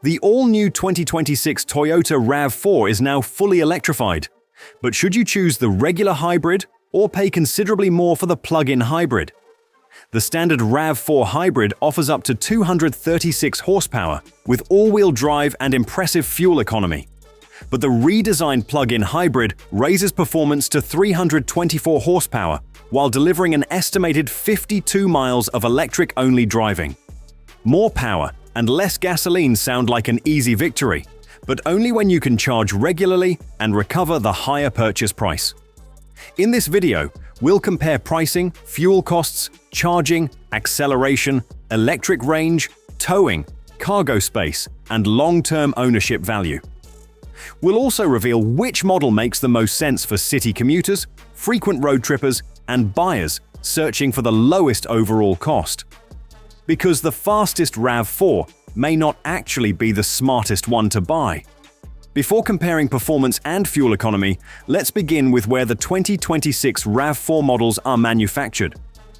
The all-new 2026 Toyota RAV4 is now fully electrified. But should you choose the regular hybrid or pay considerably more for the plug-in hybrid? The standard RAV4 Hybrid offers up to 236 horsepower with all-wheel drive and impressive fuel economy. But the redesigned plug-in hybrid raises performance to 324 horsepower while delivering an estimated 52 miles of electric-only driving. More power and less gasoline sound like an easy victory, but only when you can charge regularly and recover the higher purchase price. In this video, we'll compare pricing, fuel costs, charging, acceleration, electric range, towing, cargo space, and long-term ownership value. We'll also reveal which model makes the most sense for city commuters, frequent road trippers, and buyers searching for the lowest overall cost. Because the fastest RAV4 may not actually be the smartest one to buy. Before comparing performance and fuel economy, let's begin with where the 2026 RAV4 models are manufactured.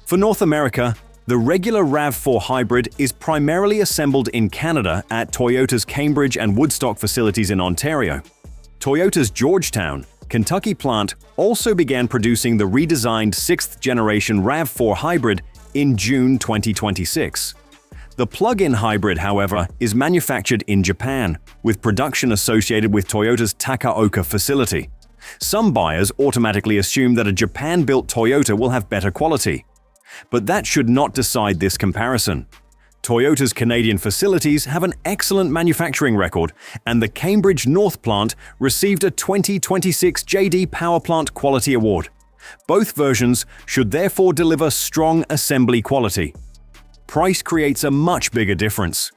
For North America, the regular RAV4 Hybrid is primarily assembled in Canada at Toyota's Cambridge and Woodstock facilities in Ontario. Toyota's Georgetown, Kentucky plant also began producing the redesigned 6th-generation RAV4 Hybrid in June 2026. The plug-in hybrid, however, is manufactured in Japan, with production associated with Toyota's Takaoka facility. Some buyers automatically assume that a Japan-built Toyota will have better quality. But that should not decide this comparison. Toyota's Canadian facilities have an excellent manufacturing record, and the Cambridge North plant received a 2026 JD Power Plant Quality Award. Both versions should therefore deliver strong assembly quality. Price creates a much bigger difference.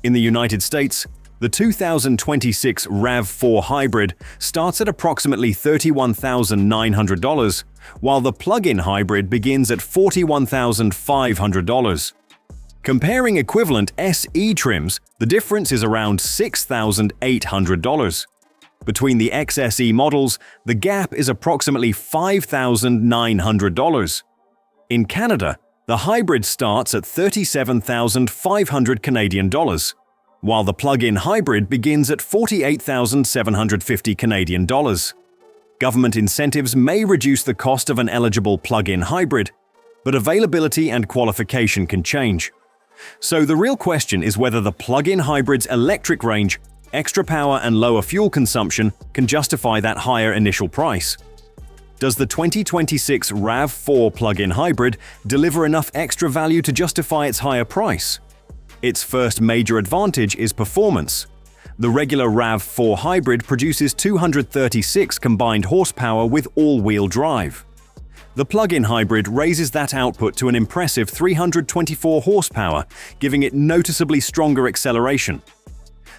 In the United States, the 2026 RAV4 Hybrid starts at approximately $31,900, while the plug-in hybrid begins at $41,500. Comparing equivalent SE trims, the difference is around $6,800. Between the XSE models, the gap is approximately $5,900. In Canada, the hybrid starts at $37,500 Canadian dollars, while the plug-in hybrid begins at $48,750 Canadian dollars. Government incentives may reduce the cost of an eligible plug-in hybrid, but availability and qualification can change. So the real question is whether the plug-in hybrid's electric range, extra power and lower fuel consumption can justify that higher initial price. Does the 2026 RAV4 plug-in hybrid deliver enough extra value to justify its higher price? Its first major advantage is performance. The regular RAV4 hybrid produces 236 combined horsepower with all-wheel drive. The plug-in hybrid raises that output to an impressive 324 horsepower, giving it noticeably stronger acceleration.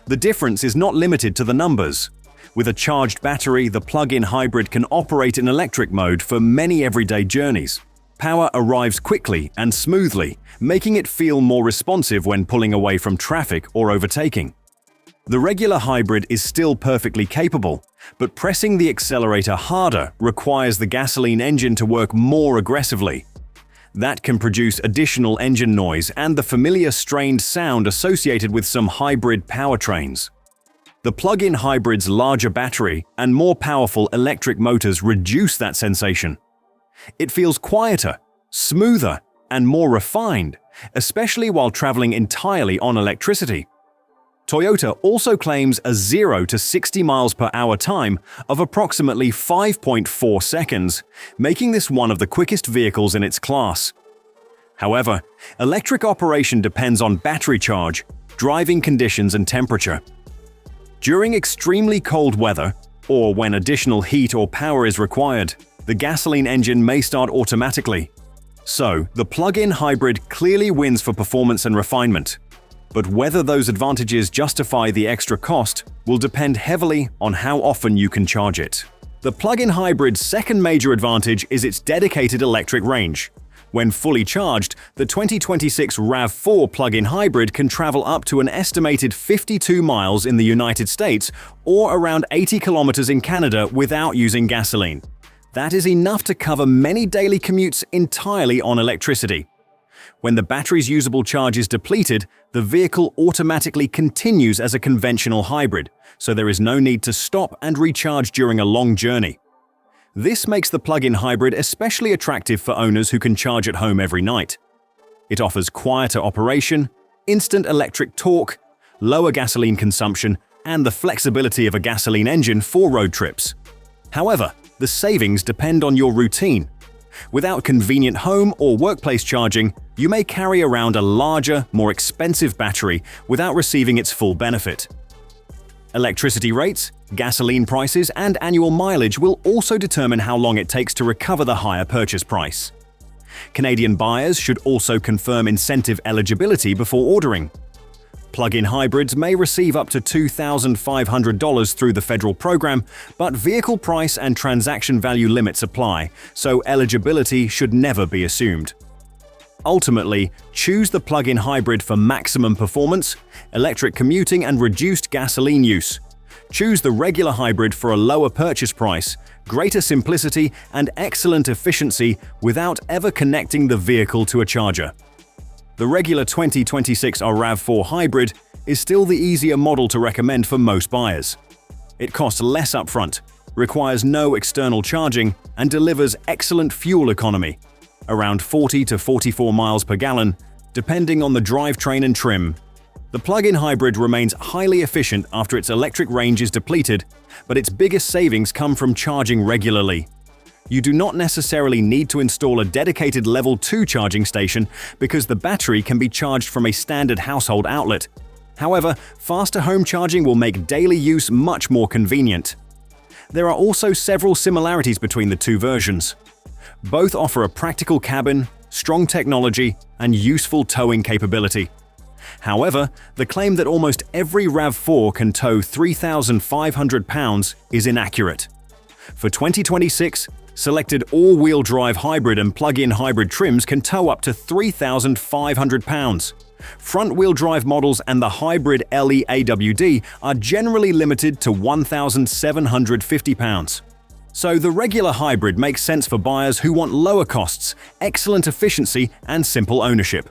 The difference is not limited to the numbers. With a charged battery, the plug-in hybrid can operate in electric mode for many everyday journeys. Power arrives quickly and smoothly, making it feel more responsive when pulling away from traffic or overtaking. The regular hybrid is still perfectly capable, but pressing the accelerator harder requires the gasoline engine to work more aggressively. That can produce additional engine noise and the familiar strained sound associated with some hybrid powertrains. The plug-in hybrid's larger battery and more powerful electric motors reduce that sensation. It feels quieter, smoother, and more refined, especially while traveling entirely on electricity. Toyota also claims a 0 to 60 miles per hour time of approximately 5.4 seconds, making this one of the quickest vehicles in its class. However, electric operation depends on battery charge, driving conditions, and temperature. During extremely cold weather, or when additional heat or power is required, the gasoline engine may start automatically. So, the plug-in hybrid clearly wins for performance and refinement. But whether those advantages justify the extra cost will depend heavily on how often you can charge it. The plug-in hybrid's second major advantage is its dedicated electric range. When fully charged, the 2026 RAV4 plug-in hybrid can travel up to an estimated 52 miles in the United States or around 80 kilometers in Canada without using gasoline. That is enough to cover many daily commutes entirely on electricity. When the battery's usable charge is depleted, the vehicle automatically continues as a conventional hybrid, so there is no need to stop and recharge during a long journey. This makes the plug-in hybrid especially attractive for owners who can charge at home every night. It offers quieter operation, instant electric torque, lower gasoline consumption, and the flexibility of a gasoline engine for road trips. However, the savings depend on your routine. Without convenient home or workplace charging, you may carry around a larger, more expensive battery without receiving its full benefit. Electricity rates, gasoline prices, and annual mileage will also determine how long it takes to recover the higher purchase price. Canadian buyers should also confirm incentive eligibility before ordering. Plug-in hybrids may receive up to $2,500 through the federal program, but vehicle price and transaction value limits apply, so eligibility should never be assumed. Ultimately, choose the plug-in hybrid for maximum performance, electric commuting, and reduced gasoline use. Choose the regular hybrid for a lower purchase price, greater simplicity, and excellent efficiency without ever connecting the vehicle to a charger. The regular 2026 RAV4 Hybrid is still the easier model to recommend for most buyers. It costs less upfront, requires no external charging, and delivers excellent fuel economy, around 40 to 44 miles per gallon, depending on the drivetrain and trim. The plug-in hybrid remains highly efficient after its electric range is depleted, but its biggest savings come from charging regularly. You do not necessarily need to install a dedicated Level 2 charging station because the battery can be charged from a standard household outlet. However, faster home charging will make daily use much more convenient. There are also several similarities between the two versions. Both offer a practical cabin, strong technology, and useful towing capability. However, the claim that almost every RAV4 can tow 3,500 pounds is inaccurate. For 2026, selected all-wheel drive hybrid and plug-in hybrid trims can tow up to 3,500 pounds. Front-wheel drive models and the hybrid LE AWD are generally limited to 1,750 pounds. So the regular hybrid makes sense for buyers who want lower costs, excellent efficiency, and simple ownership.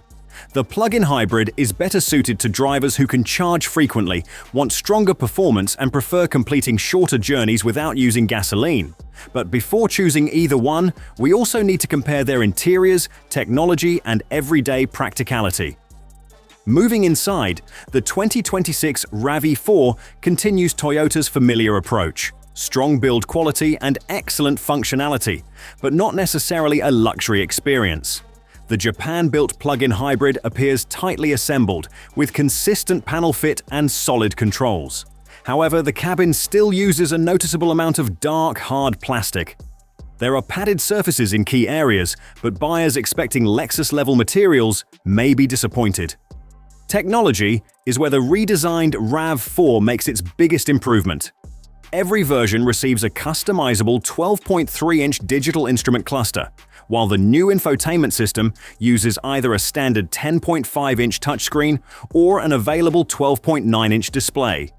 The plug-in hybrid is better suited to drivers who can charge frequently, want stronger performance, and prefer completing shorter journeys without using gasoline. But before choosing either one, we also need to compare their interiors, technology, and everyday practicality. Moving inside, the 2026 RAV4 continues Toyota's familiar approach: strong build quality and excellent functionality, but not necessarily a luxury experience. The Japan-built plug-in hybrid appears tightly assembled, with consistent panel fit and solid controls. However, the cabin still uses a noticeable amount of dark, hard plastic. There are padded surfaces in key areas, but buyers expecting Lexus-level materials may be disappointed. Technology is where the redesigned RAV4 makes its biggest improvement. Every version receives a customizable 12.3-inch digital instrument cluster, while the new infotainment system uses either a standard 10.5-inch touchscreen or an available 12.9-inch display.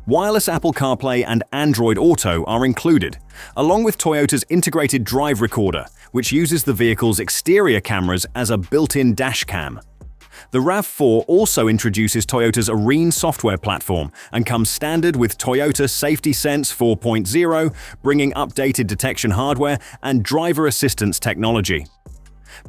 Wireless Apple CarPlay and Android Auto are included, along with Toyota's integrated drive recorder, which uses the vehicle's exterior cameras as a built-in dash cam. The RAV4 also introduces Toyota's Arene software platform and comes standard with Toyota Safety Sense 4.0, bringing updated detection hardware and driver assistance technology.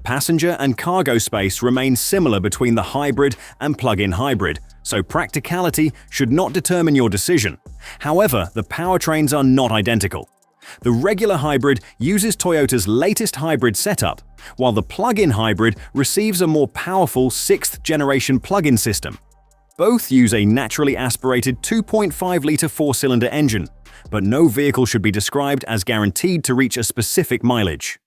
Passenger and cargo space remain similar between the hybrid and plug-in hybrid, so practicality should not determine your decision. However, the powertrains are not identical. The regular hybrid uses Toyota's latest hybrid setup, while the plug-in hybrid receives a more powerful 6th-generation plug-in system. Both use a naturally aspirated 2.5-liter four-cylinder engine, but no vehicle should be described as guaranteed to reach a specific mileage.